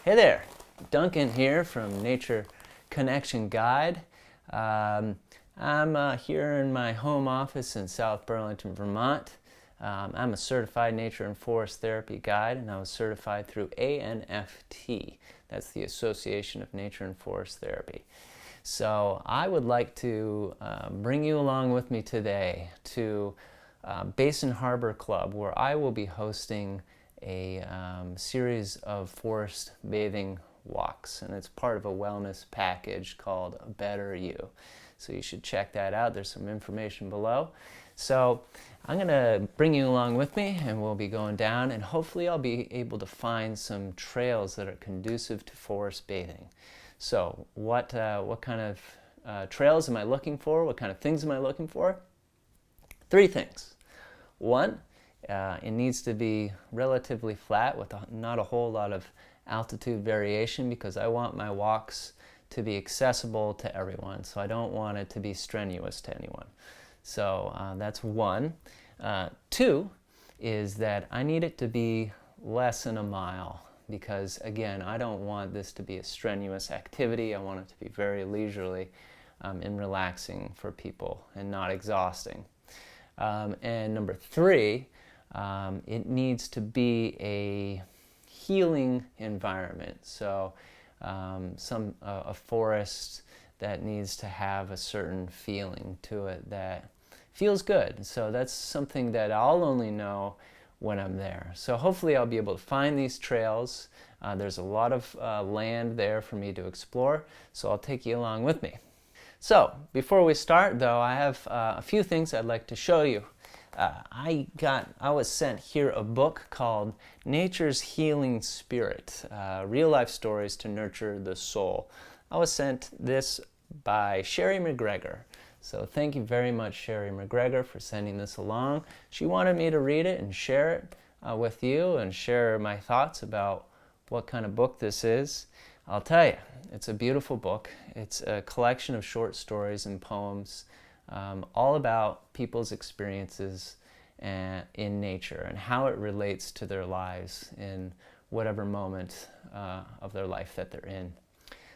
Hey there, Duncan here from Nature Connection Guide. I'm here in my home office in South Burlington, Vermont. I'm a certified nature and forest therapy guide, and I was certified through ANFT. That's the Association of Nature and Forest Therapy. So I would like to bring you along with me today to Basin Harbor Club, where I will be hosting a series of forest bathing walks, and it's part of a wellness package called Better You. So you should check that out. There's some information below. So I'm going to bring you along with me, and we'll be going down, and hopefully I'll be able to find some trails that are conducive to forest bathing. So what kind of trails am I looking for? What kind of things am I looking for? 3 things. 1, it needs to be relatively flat with not a whole lot of altitude variation, because I want my walks to be accessible to everyone. So I don't want it to be strenuous to anyone. So that's 1. 2 is that I need it to be less than a mile, because again, I don't want this to be a strenuous activity. I want it to be very leisurely and relaxing for people and not exhausting. And number 3, it needs to be a healing environment. So a forest that needs to have a certain feeling to it that feels good. So that's something that I'll only know when I'm there. So hopefully I'll be able to find these trails. There's a lot of land there for me to explore, so I'll take you along with me. So before we start, though, I have a few things I'd like to show you. I was sent here a book called Nature's Healing Spirit, Real Life Stories to Nurture the Soul. I was sent this by Sherry McGregor. So thank you very much, Sherry McGregor, for sending this along. She wanted me to read it and share it with you and share my thoughts about what kind of book this is. I'll tell you, it's a beautiful book. It's a collection of short stories and poems all about people's experiences in nature and how it relates to their lives in whatever moment of their life that they're in.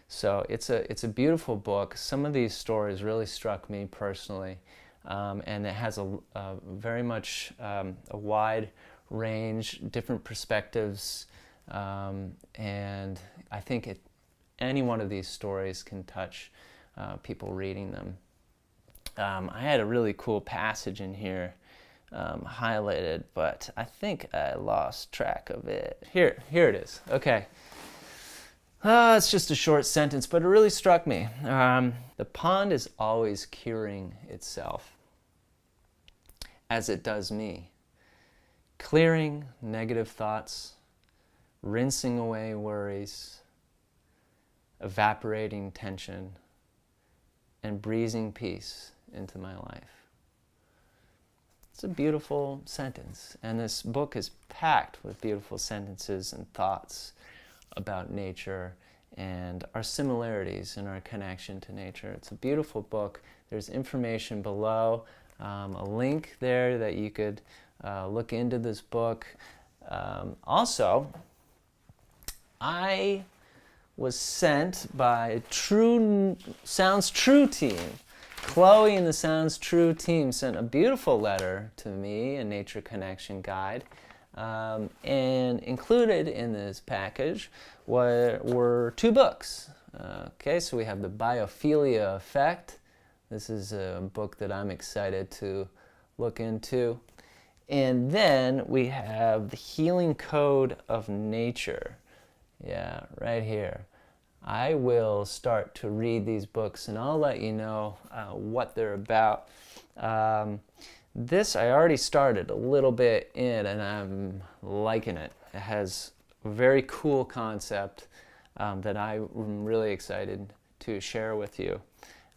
So it's a beautiful book. Some of these stories really struck me personally, and it has a very much a wide range, different perspectives, and I think any one of these stories can touch people reading them. I had a really cool passage in here highlighted, but I think I lost track of it. Here it is. Okay. It's just a short sentence, but it really struck me. The pond is always curing itself, as it does me, clearing negative thoughts, rinsing away worries, evaporating tension, and breezing peace into my life. It's a beautiful sentence, and this book is packed with beautiful sentences and thoughts about nature and our similarities in our connection to nature. It's a beautiful book. There's information below, a link there that you could look into this book. Also, I was sent by Sounds True team. Chloe and the Sounds True team sent a beautiful letter to me, a Nature Connection Guide. And included in this package were 2 books. Okay, so we have the Biophilia Effect. This is a book that I'm excited to look into. And then we have the Healing Code of Nature. Yeah, right here. I will start to read these books, and I'll let you know what they're about. This I already started a little bit in, and I'm liking it. It has a very cool concept that I'm really excited to share with you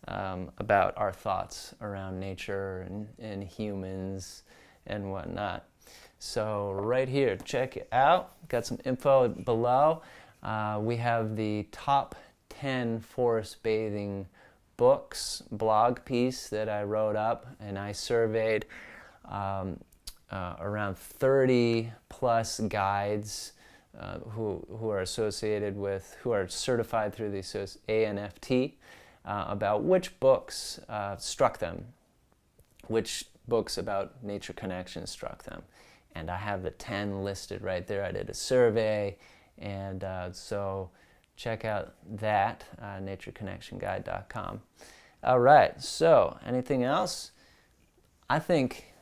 about our thoughts around nature and humans and whatnot. So right here, check it out. Got some info below. We have the top 10 forest bathing books blog piece that I wrote up, and I surveyed around 30 plus guides who are associated with, who are certified through the ANFT, about which books struck them, which books about nature connection struck them. And I have the 10 listed right there. I did a survey, and so check out that, natureconnectionguide.com. All right, so anything else? I think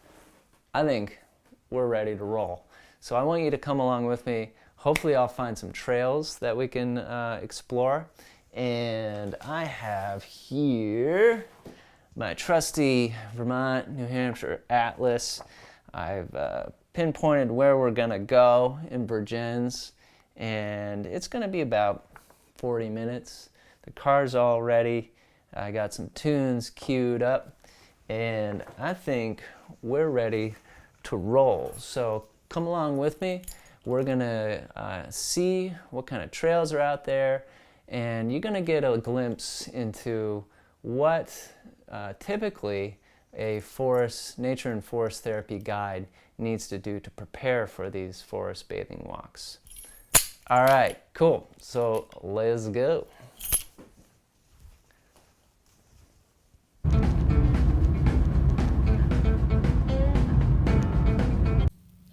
we're ready to roll. So I want you to come along with me. Hopefully I'll find some trails that we can explore. And I have here my trusty Vermont, New Hampshire atlas. I've pinpointed where we're gonna go in Virgins, and it's gonna be about 40 minutes. The car's all ready. I got some tunes queued up, and I think we're ready to roll. So come along with me. We're gonna see what kind of trails are out there, and you're gonna get a glimpse into what typically a nature and forest therapy guide needs to do to prepare for these forest bathing walks. All right, cool. So let's go.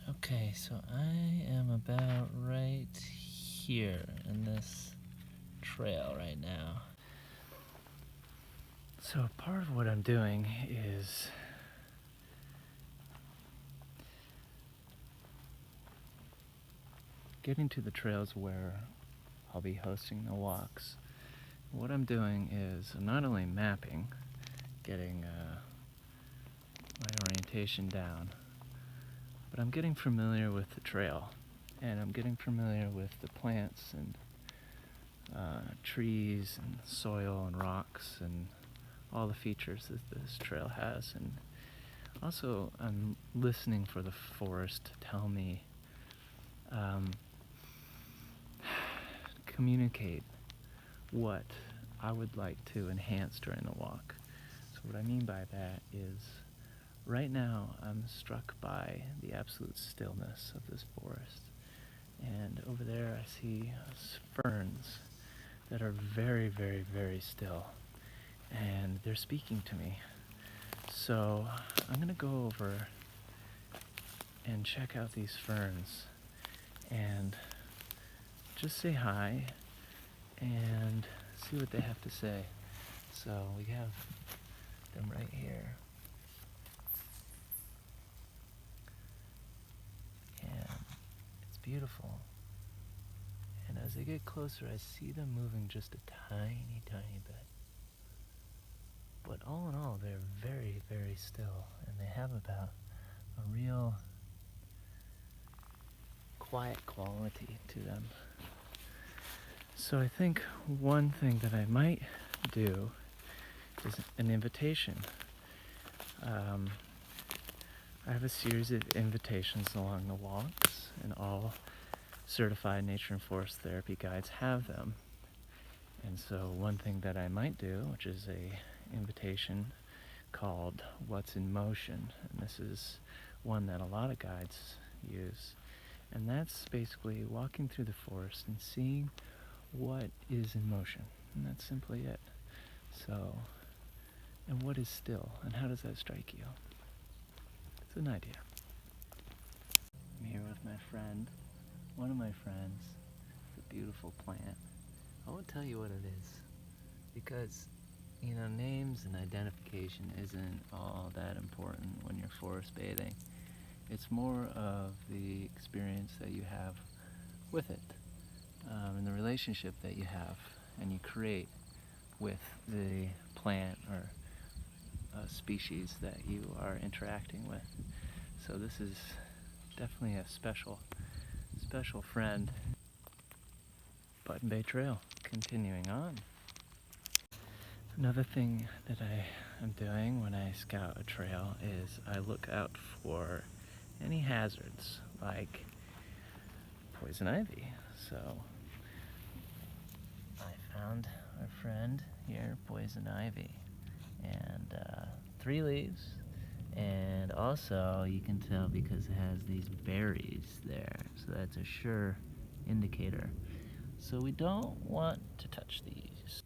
Okay, so I am about right here in this trail right now. So part of what I'm doing is getting to the trails where I'll be hosting the walks. What I'm doing is I'm not only mapping, getting my orientation down, but I'm getting familiar with the trail, and I'm getting familiar with the plants and trees and soil and rocks and all the features that this trail has. And also I'm listening for the forest to tell me, communicate what I would like to enhance during the walk. So what I mean by that is, right now I'm struck by the absolute stillness of this forest. And over there I see ferns that are very, very, very still. And they're speaking to me. So I'm going to go over and check out these ferns and just say hi and see what they have to say. So we have them right here. And it's beautiful. And as they get closer, I see them moving just a tiny, tiny bit. But all in all, they're very, very still, and they have about a real quiet quality to them. So I think one thing that I might do is an invitation. I have a series of invitations along the walks, and all certified nature and forest therapy guides have them. And so one thing that I might do, which is a invitation called What's in Motion, and this is one that a lot of guides use, and that's basically walking through the forest and seeing what is in motion, and that's simply it. So, and what is still, and how does that strike you? It's an idea. I'm here with my friend, one of my friends, a beautiful plant. I won't tell you what it is, because names and identification isn't all that important when you're forest bathing. It's more of the experience that you have with it, and the relationship that you have and you create with the plant or species that you are interacting with. So this is definitely a special friend. Button Bay Trail, continuing on. Another thing that I am doing when I scout a trail is I look out for any hazards like poison ivy. So I found our friend here, poison ivy, and 3 leaves, and also you can tell because it has these berries there, so that's a sure indicator. So we don't want to touch these.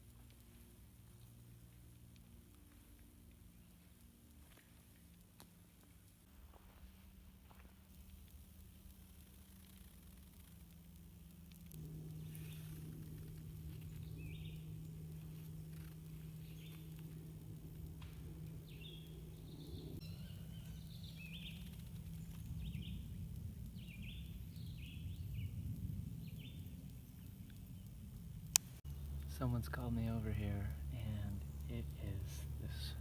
Someone's called me over here, and it is this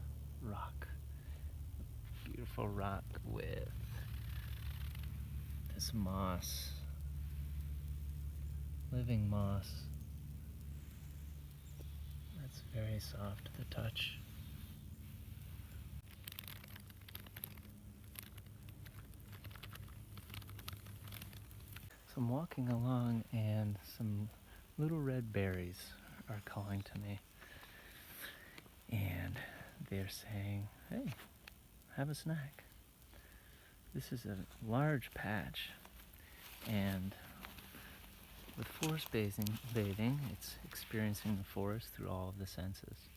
rock. Beautiful rock with this moss, living moss. That's very soft to the touch. So I'm walking along, and some little red berries are calling to me, and they're saying, hey, have a snack. This is a large patch, and with forest bathing, it's experiencing the forest through all of the senses.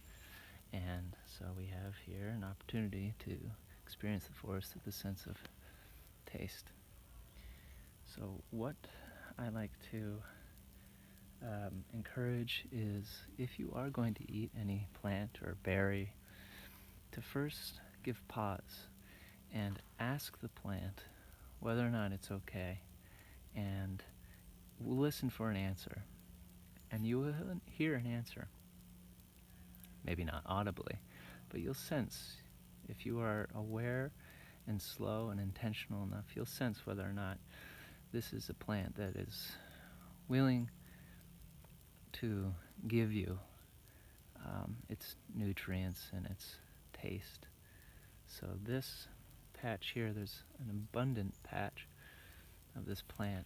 And so we have here an opportunity to experience the forest through the sense of taste. So what I like to encourage is, if you are going to eat any plant or berry, to first give pause and ask the plant whether or not it's okay, and listen for an answer. And you will hear an answer. Maybe not audibly, but you'll sense, if you are aware and slow and intentional enough, you'll sense whether or not this is a plant that is willing to give you its nutrients and its taste. So this patch here, there's an abundant patch of this plant,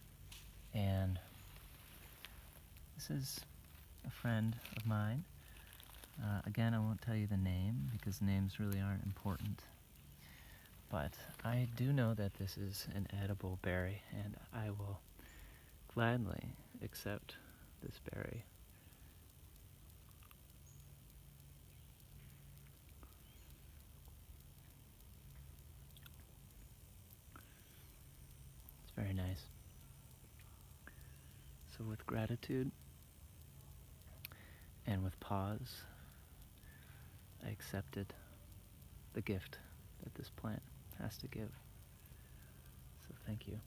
and this is a friend of mine. Again, I won't tell you the name because names really aren't important, but I do know that this is an edible berry, and I will gladly accept this berry. It's very nice. So with gratitude and with pause, I accepted the gift that this plant has to give. So thank you.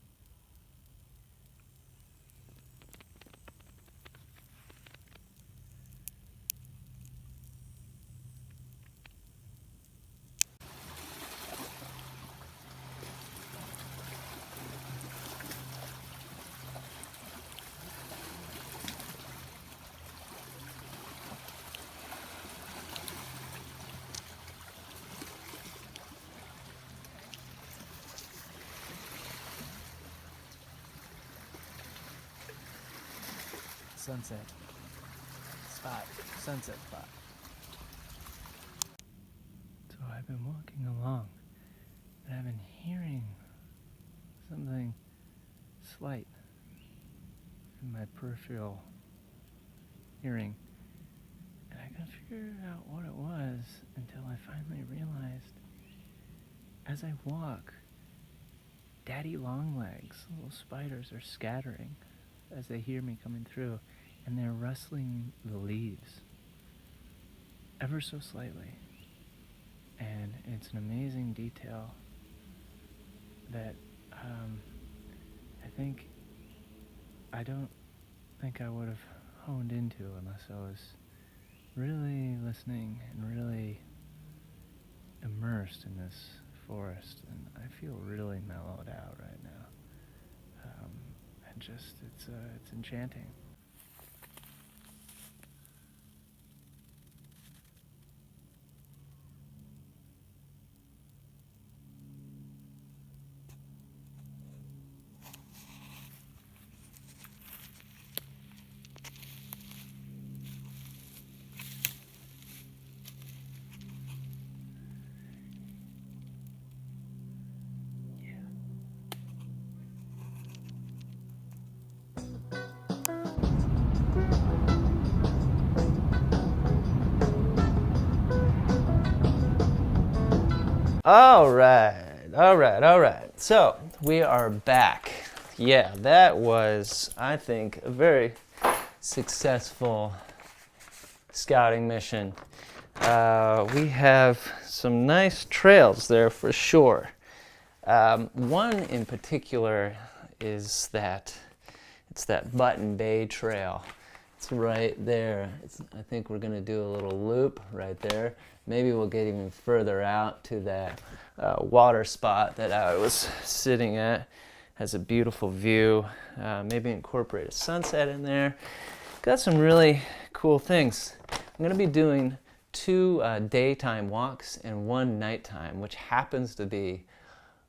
Sunset spot. So I've been walking along, and I've been hearing something slight in my peripheral hearing, and I couldn't figure out what it was until I finally realized, as I walk, daddy longlegs, little spiders, are scattering as they hear me coming through, and they're rustling the leaves ever so slightly. And it's an amazing detail that I don't think I would have honed into unless I was really listening and really immersed in this forest. And I feel really mellowed out right now. And just, it's enchanting. Yeah. All right. So we are back. Yeah, that was, I think, a very successful scouting mission. We have some nice trails there for sure. One in particular is it's that Button Bay Trail. It's right there. I think we're going to do a little loop right there. Maybe we'll get even further out to that water spot that I was sitting at. Has a beautiful view. Maybe incorporate a sunset in there. Got some really cool things. I'm going to be doing 2 daytime walks and 1 nighttime, which happens to be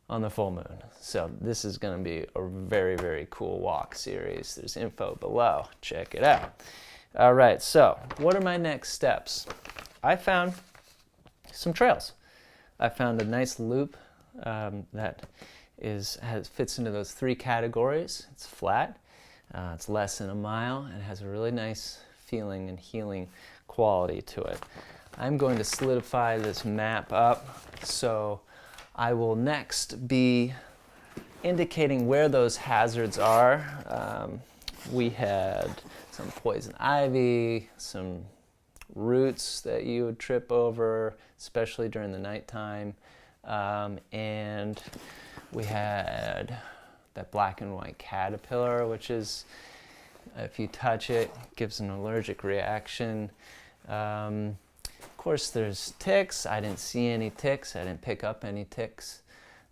on the full moon. So this is going to be a very, very cool walk series. There's info below. Check it out. All right, so what are my next steps? I found some trails. I found a nice loop that fits into those 3 categories. It's flat, it's less than a mile, and has a really nice feeling and healing quality to it. I'm going to solidify this map up, so I will next be indicating where those hazards are. We had some poison ivy, some roots that you would trip over, especially during the nighttime, and we had that black and white caterpillar, which is, if you touch it, gives an allergic reaction. Of course, there's ticks. I didn't see any ticks. I didn't pick up any ticks.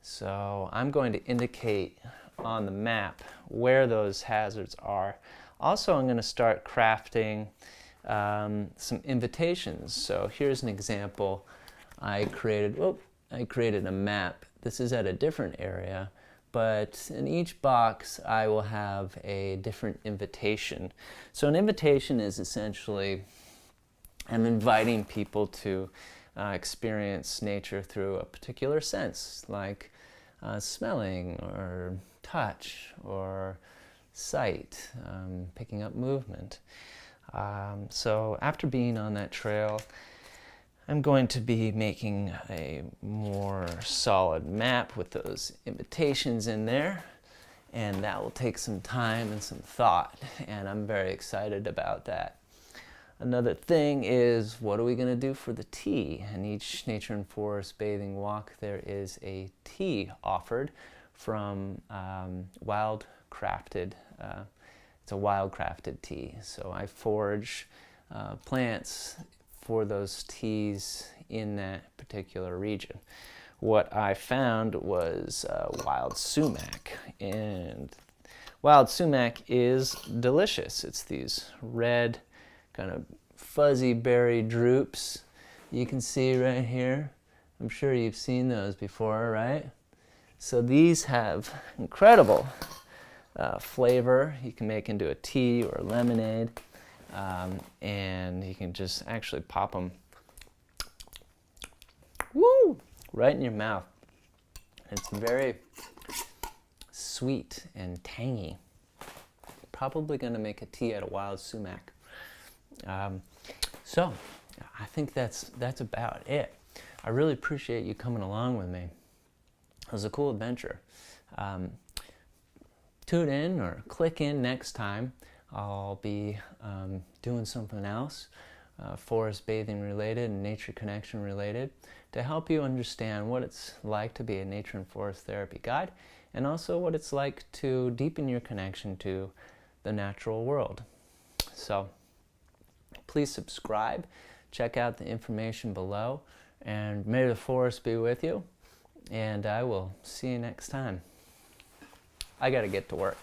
So I'm going to indicate on the map where those hazards are. Also, I'm going to start crafting some invitations. So here's an example. I created a map. This is at a different area, but in each box I will have a different invitation. So an invitation is essentially, I'm inviting people to experience nature through a particular sense, like smelling or touch or sight, picking up movement. So after being on that trail, I'm going to be making a more solid map with those invitations in there, and that will take some time and some thought, and I'm very excited about that. Another thing is, what are we going to do for the tea? In each nature and forest bathing walk, there is a tea offered from wild crafted. It's a wild crafted tea. So I forage plants for those teas in that particular region. What I found was wild sumac, and wild sumac is delicious. It's these red, kind of fuzzy berry drupes you can see right here. I'm sure you've seen those before, right? So these have incredible flavor. You can make into a tea or lemonade, and you can just actually pop them right in your mouth. It's very sweet and tangy. Probably going to make a tea out of wild sumac. So I think that's about it. I really appreciate you coming along with me. It was a cool adventure. Tune in or click in next time. I'll be doing something else, forest bathing related and nature connection related, to help you understand what it's like to be a nature and forest therapy guide, and also what it's like to deepen your connection to the natural world. So please subscribe, check out the information below, and may the forest be with you, and I will see you next time. I gotta get to work.